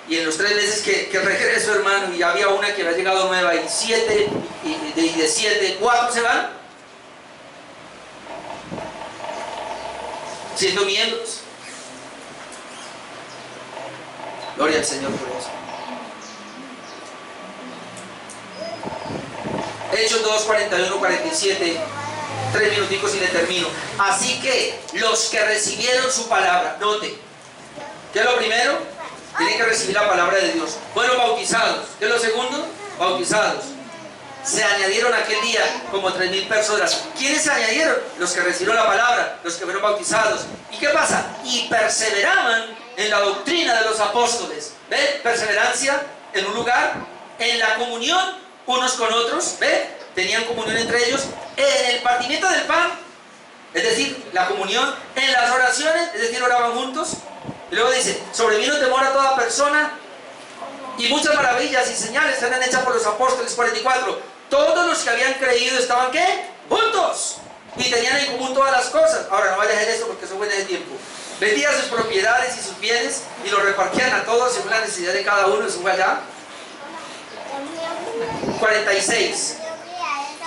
y en los 3 meses que regreso, hermano, y había una que había llegado nueva y 7, y de 7, 4 se van siendo miembros? Gloria al Señor por eso. Hechos 2, 41, 47, 3 minuticos y le termino. Así que los que recibieron su palabra, note, ¿qué es lo primero? Tienen que recibir la palabra de Dios. Fueron bautizados. ¿Qué es lo segundo? Bautizados. Se añadieron aquel día como 3.000 personas. ¿Quiénes se añadieron? Los que recibieron la palabra, los que fueron bautizados. ¿Y qué pasa? Y perseveraban en la doctrina de los apóstoles. ¿Ven? Perseverancia en un lugar, en la comunión unos con otros, ¿ve? Tenían comunión entre ellos, en el partimiento del pan, es decir, la comunión, en las oraciones, es decir, oraban juntos. Y luego dice, sobrevino temor a toda persona, y muchas maravillas y señales eran hechas por los apóstoles. 44. Todos los que habían creído estaban, ¿qué? Juntos, y tenían en común todas las cosas. Ahora no vaya a hacer eso porque eso fue en ese tiempo. Vendían sus propiedades y sus bienes y los repartían a todos según la necesidad de cada uno. Eso fue allá. 46.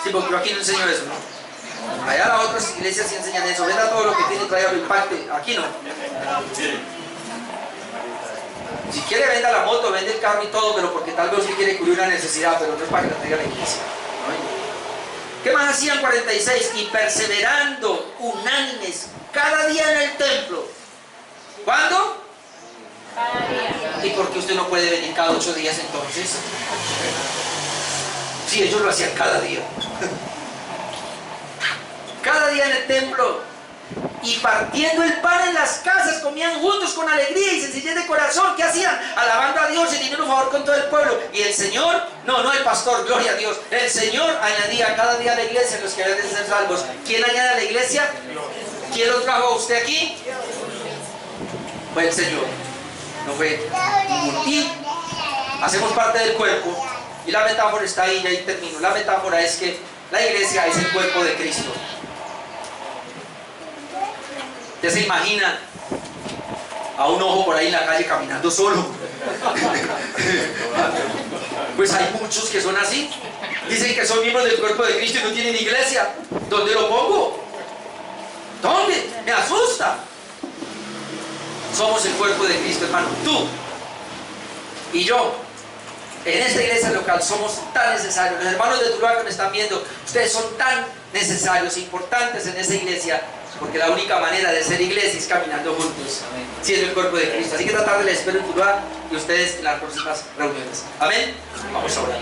Sí, porque yo aquí no enseño eso, ¿no? Allá las otras iglesias sí enseñan eso. Venda todo lo que tiene y traiga lo impacte. Aquí no. Si quiere venda la moto, vende el carro y todo, pero porque tal vez usted quiere cubrir una necesidad, pero no es para que la traiga a la iglesia. ¿No? ¿Qué más hacían? 46. Y perseverando unánimes cada día en el templo. ¿Cuándo? Cada día. ¿Y por qué usted no puede venir cada 8 días entonces? Sí, ellos lo hacían cada día. Cada día en el templo. Y partiendo el pan en las casas, comían juntos con alegría y sencillez de corazón. ¿Qué hacían? Alabando a Dios y teniendo favor con todo el pueblo. Y el Señor, no el pastor, gloria a Dios. El Señor añadía cada día a la iglesia los que habían de ser salvos. ¿Quién añade a la iglesia? ¿Quién lo trajo a usted aquí? Fue el Señor. No fue ninguno. Y hacemos parte del cuerpo. Y la metáfora está ahí, y ahí termino. La metáfora es que la iglesia es el cuerpo de Cristo. ¿Usted se imagina a un ojo por ahí en la calle caminando solo? Pues hay muchos que son así. Dicen que son miembros del cuerpo de Cristo y no tienen iglesia. ¿Dónde lo pongo? ¿Dónde? Me asusta. Somos el cuerpo de Cristo, hermano. Tú y yo, en esta iglesia local, somos tan necesarios. Los hermanos de Tuluá que me están viendo, ustedes son tan necesarios e importantes en esa iglesia, porque la única manera de ser iglesia es caminando juntos, siendo el cuerpo de Cristo. Así que esta tarde les espero en Tuluá y ustedes en las próximas reuniones. Amén. Vamos a orar.